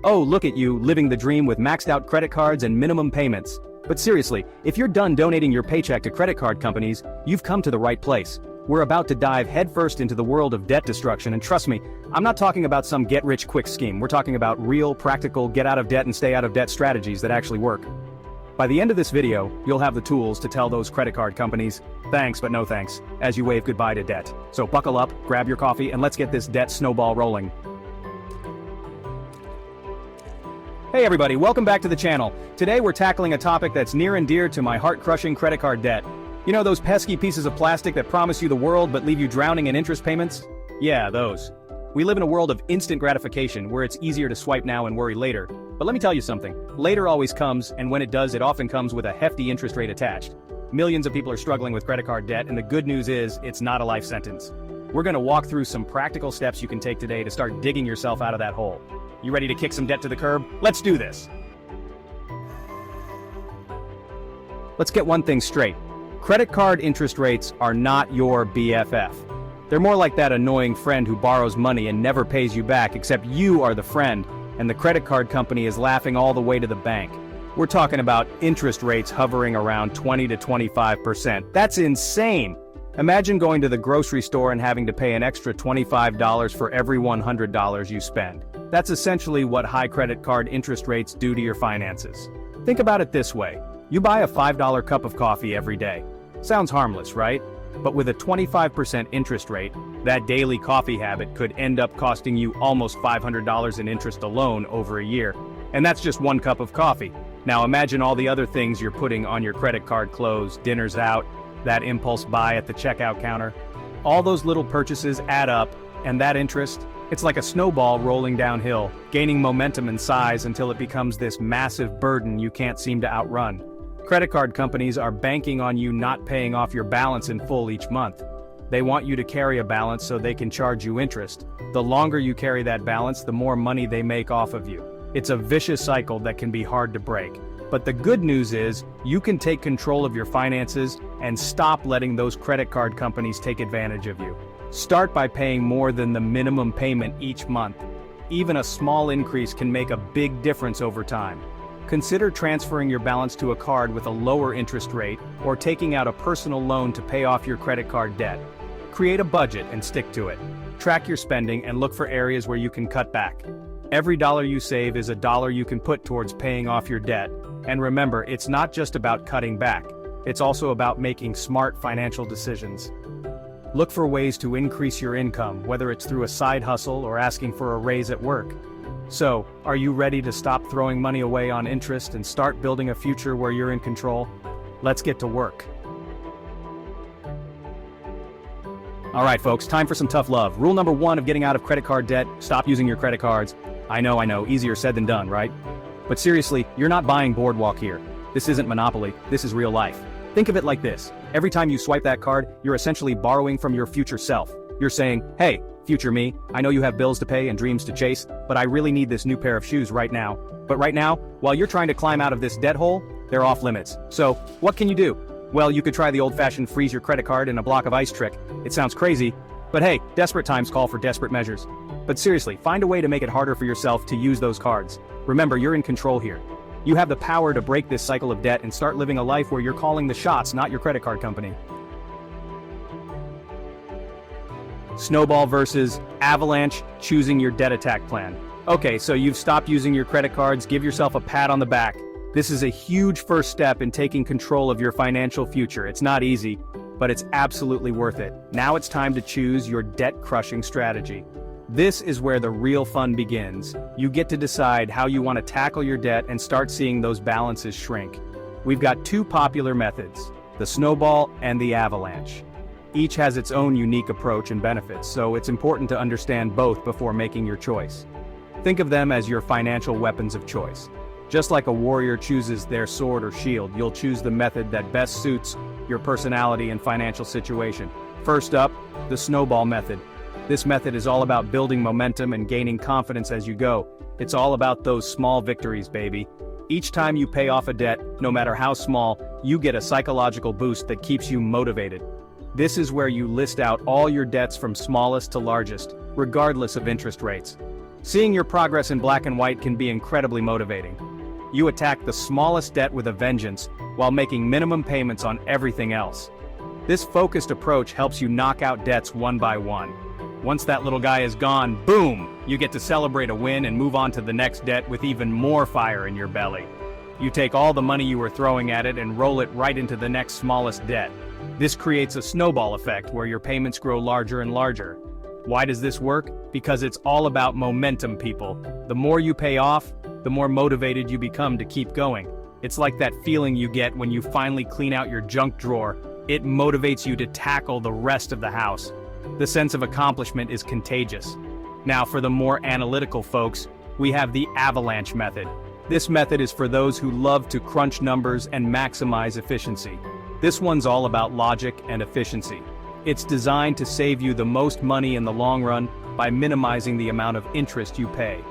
Oh, look at you, living the dream with maxed out credit cards and minimum payments. But seriously, if you're done donating your paycheck to credit card companies, you've come to the right place. We're about to dive headfirst into the world of debt destruction, and trust me, I'm not talking about some get-rich-quick scheme. We're talking about real, practical, get-out-of-debt and stay-out-of-debt strategies that actually work. By the end of this video, you'll have the tools to tell those credit card companies, thanks but no thanks, as you wave goodbye to debt. So buckle up, grab your coffee, and let's get this debt snowball rolling. Hey everybody, welcome back to the channel. Today we're tackling a topic that's near and dear to my heart-crushing credit card debt. You know those pesky pieces of plastic that promise you the world but leave you drowning in interest payments? Yeah, those. We live in a world of instant gratification where it's easier to swipe now and worry later. But let me tell you something, later always comes, and when it does, it often comes with a hefty interest rate attached. Millions of people are struggling with credit card debt, and the good news is, it's not a life sentence. We're gonna walk through some practical steps you can take today to start digging yourself out of that hole. You ready to kick some debt to the curb? Let's do this! Let's get one thing straight. Credit card interest rates are not your BFF. They're more like that annoying friend who borrows money and never pays you back, except you are the friend, and the credit card company is laughing all the way to the bank. We're talking about interest rates hovering around 20 to 25%. That's insane! Imagine going to the grocery store and having to pay an extra $25 for every $100 you spend. That's essentially what high credit card interest rates do to your finances. Think about it this way. You buy a $5 cup of coffee every day. Sounds harmless, right? But with a 25% interest rate, that daily coffee habit could end up costing you almost $500 in interest alone over a year. And that's just one cup of coffee. Now imagine all the other things you're putting on your credit card: clothes, dinners out, that impulse buy at the checkout counter. All those little purchases add up, and that interest, it's like a snowball rolling downhill, gaining momentum and size until it becomes this massive burden you can't seem to outrun. Credit card companies are banking on you not paying off your balance in full each month. They want you to carry a balance so they can charge you interest. The longer you carry that balance, the more money they make off of you. It's a vicious cycle that can be hard to break. But the good news is, you can take control of your finances and stop letting those credit card companies take advantage of you. Start by paying more than the minimum payment each month. Even a small increase can make a big difference over time. Consider transferring your balance to a card with a lower interest rate, or taking out a personal loan to pay off your credit card debt. Create a budget and stick to it. Track your spending and look for areas where you can cut back. Every dollar you save is a dollar you can put towards paying off your debt. And remember, it's not just about cutting back. It's also about making smart financial decisions. Look for ways to increase your income, whether it's through a side hustle or asking for a raise at work. So, are you ready to stop throwing money away on interest and start building a future where you're in control? Let's get to work. All right, folks, time for some tough love. Rule number 1 of getting out of credit card debt: stop using your credit cards. I know, easier said than done, right? But seriously, you're not buying Boardwalk here. This isn't Monopoly, this is real life. Think of it like this. Every time you swipe that card, you're essentially borrowing from your future self. You're saying, hey, future me, I know you have bills to pay and dreams to chase, but I really need this new pair of shoes right now. But right now, while you're trying to climb out of this debt hole, they're off limits. So, what can you do? Well, you could try the old-fashioned freeze your credit card in a block of ice trick. It sounds crazy, but hey, desperate times call for desperate measures. But seriously, find a way to make it harder for yourself to use those cards. Remember, you're in control here. You have the power to break this cycle of debt and start living a life where you're calling the shots, not your credit card company. Snowball versus Avalanche, choosing your debt attack plan. Okay, so you've stopped using your credit cards. Give yourself a pat on the back. This is a huge first step in taking control of your financial future. It's not easy, but it's absolutely worth it. Now it's time to choose your debt-crushing strategy. This is where the real fun begins. You get to decide how you want to tackle your debt and start seeing those balances shrink. We've got 2 popular methods: the Snowball and the Avalanche. Each has its own unique approach and benefits, so it's important to understand both before making your choice. Think of them as your financial weapons of choice. Just like a warrior chooses their sword or shield, you'll choose the method that best suits your personality and financial situation. First up, the Snowball method. This method is all about building momentum and gaining confidence as you go. It's all about those small victories, baby. Each time you pay off a debt, no matter how small, you get a psychological boost that keeps you motivated. This is where you list out all your debts from smallest to largest, regardless of interest rates. Seeing your progress in black and white can be incredibly motivating. You attack the smallest debt with a vengeance, while making minimum payments on everything else. This focused approach helps you knock out debts one by one. Once that little guy is gone, boom! You get to celebrate a win and move on to the next debt with even more fire in your belly. You take all the money you were throwing at it and roll it right into the next smallest debt. This creates a snowball effect where your payments grow larger and larger. Why does this work? Because it's all about momentum, people. The more you pay off, the more motivated you become to keep going. It's like that feeling you get when you finally clean out your junk drawer. It motivates you to tackle the rest of the house. The sense of accomplishment is contagious. Now, for the more analytical folks, we have the avalanche method. This method is for those who love to crunch numbers and maximize efficiency. This one's all about logic and efficiency. It's designed to save you the most money in the long run by minimizing the amount of interest you pay.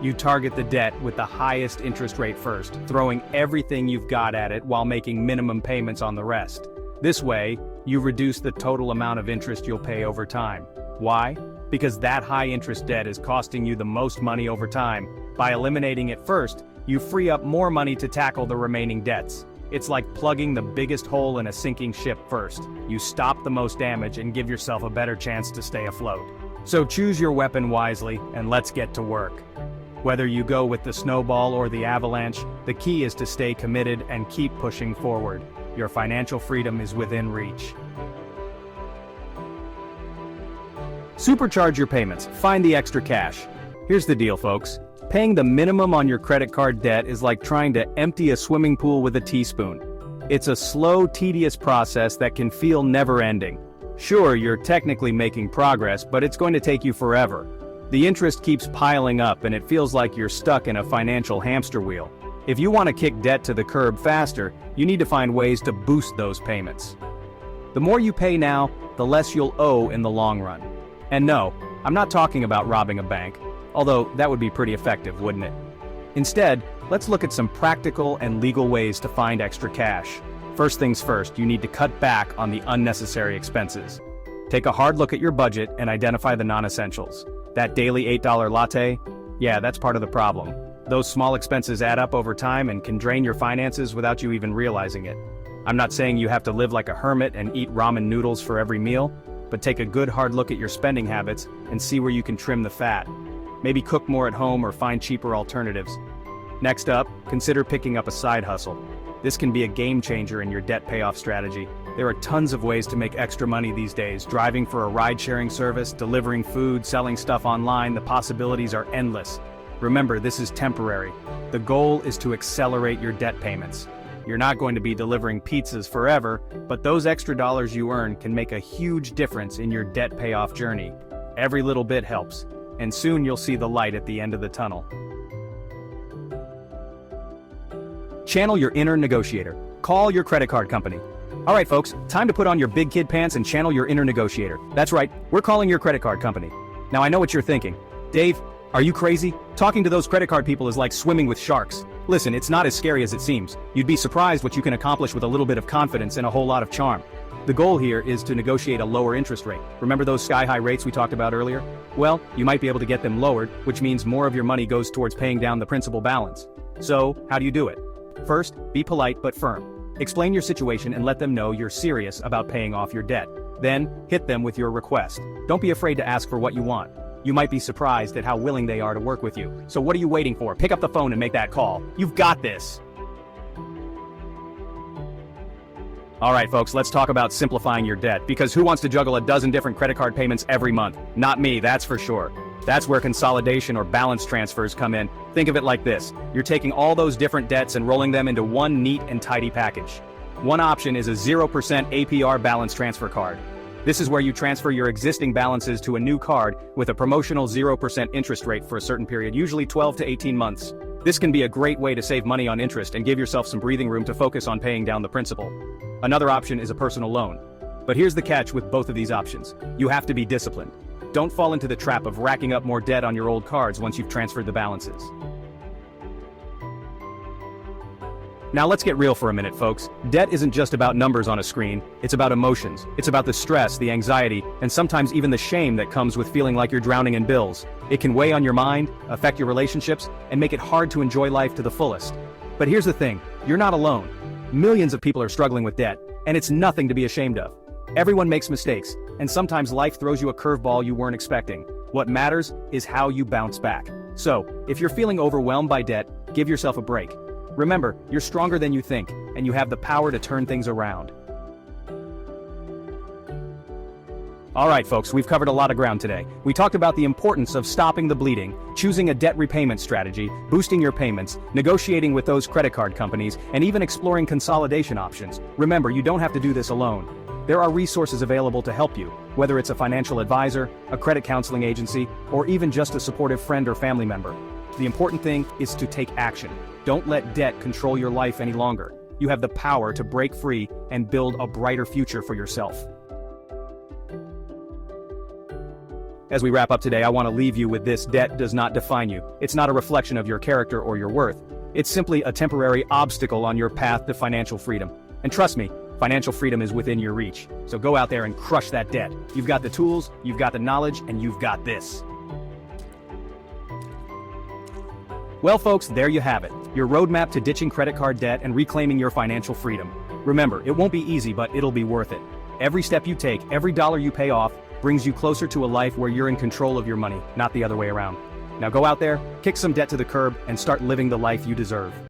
You target the debt with the highest interest rate first, throwing everything you've got at it while making minimum payments on the rest. This way, you reduce the total amount of interest you'll pay over time. Why? Because that high-interest debt is costing you the most money over time. By eliminating it first, you free up more money to tackle the remaining debts. It's like plugging the biggest hole in a sinking ship first. You stop the most damage and give yourself a better chance to stay afloat. So choose your weapon wisely, and let's get to work. Whether you go with the snowball or the avalanche, the key is to stay committed and keep pushing forward. Your financial freedom is within reach. Supercharge your payments. Find the extra cash. Here's the deal, folks. Paying the minimum on your credit card debt is like trying to empty a swimming pool with a teaspoon. It's a slow, tedious process that can feel never-ending. Sure, you're technically making progress, but it's going to take you forever. The interest keeps piling up and it feels like you're stuck in a financial hamster wheel. If you want to kick debt to the curb faster, you need to find ways to boost those payments. The more you pay now, the less you'll owe in the long run. And no, I'm not talking about robbing a bank, although that would be pretty effective, wouldn't it? Instead, let's look at some practical and legal ways to find extra cash. First things first, you need to cut back on the unnecessary expenses. Take a hard look at your budget and identify the non-essentials. That daily $8 latte? Yeah, that's part of the problem. Those small expenses add up over time and can drain your finances without you even realizing it. I'm not saying you have to live like a hermit and eat ramen noodles for every meal, but take a good hard look at your spending habits and see where you can trim the fat. Maybe cook more at home or find cheaper alternatives. Next up, consider picking up a side hustle. This can be a game changer in your debt payoff strategy. There are tons of ways to make extra money these days. Driving for a ride-sharing service, delivering food, selling stuff online, the possibilities are endless. Remember, this is temporary. The goal is to accelerate your debt payments. You're not going to be delivering pizzas forever, but those extra dollars you earn can make a huge difference in your debt payoff journey. Every little bit helps, and soon you'll see the light at the end of the tunnel. Channel your inner negotiator. Call your credit card company. All right, folks, time to put on your big kid pants and channel your inner negotiator. That's right, we're calling your credit card company. Now I know what you're thinking. Dave, are you crazy? Talking to those credit card people is like swimming with sharks. Listen, it's not as scary as it seems. You'd be surprised what you can accomplish with a little bit of confidence and a whole lot of charm. The goal here is to negotiate a lower interest rate. Remember those sky-high rates we talked about earlier? Well, you might be able to get them lowered, which means more of your money goes towards paying down the principal balance. So, how do you do it? First, be polite but firm. Explain your situation and let them know you're serious about paying off your debt. Then, hit them with your request. Don't be afraid to ask for what you want. You might be surprised at how willing they are to work with you. So what are you waiting for? Pick up the phone and make that call. You've got this. All right, folks, let's talk about simplifying your debt, because who wants to juggle a dozen different credit card payments every month? Not me, that's for sure. That's where consolidation or balance transfers come in. Think of it like this. You're taking all those different debts and rolling them into one neat and tidy package. One option is a 0% APR balance transfer card. This is where you transfer your existing balances to a new card with a promotional 0% interest rate for a certain period, usually 12 to 18 months. This can be a great way to save money on interest and give yourself some breathing room to focus on paying down the principal. Another option is a personal loan. But here's the catch with both of these options. You have to be disciplined. Don't fall into the trap of racking up more debt on your old cards once you've transferred the balances. Now let's get real for a minute, folks. Debt isn't just about numbers on a screen, it's about emotions. It's about the stress, the anxiety, and sometimes even the shame that comes with feeling like you're drowning in bills. It can weigh on your mind, affect your relationships, and make it hard to enjoy life to the fullest. But here's the thing, you're not alone. Millions of people are struggling with debt, and it's nothing to be ashamed of. Everyone makes mistakes, and sometimes life throws you a curveball you weren't expecting. What matters is how you bounce back. So, if you're feeling overwhelmed by debt, give yourself a break. Remember, you're stronger than you think, and you have the power to turn things around. Alright folks, we've covered a lot of ground today. We talked about the importance of stopping the bleeding, choosing a debt repayment strategy, boosting your payments, negotiating with those credit card companies, and even exploring consolidation options. Remember, you don't have to do this alone. There are resources available to help you, whether it's a financial advisor, a credit counseling agency, or even just a supportive friend or family member. The important thing is to take action. Don't let debt control your life any longer. You have the power to break free and build a brighter future for yourself. As we wrap up today, I want to leave you with this: debt does not define you. It's not a reflection of your character or your worth. It's simply a temporary obstacle on your path to financial freedom. And trust me, financial freedom is within your reach. So go out there and crush that debt. You've got the tools, you've got the knowledge, and you've got this. Well folks, there you have it. Your roadmap to ditching credit card debt and reclaiming your financial freedom. Remember, it won't be easy, but it'll be worth it. Every step you take, every dollar you pay off, brings you closer to a life where you're in control of your money, not the other way around. Now go out there, kick some debt to the curb, and start living the life you deserve.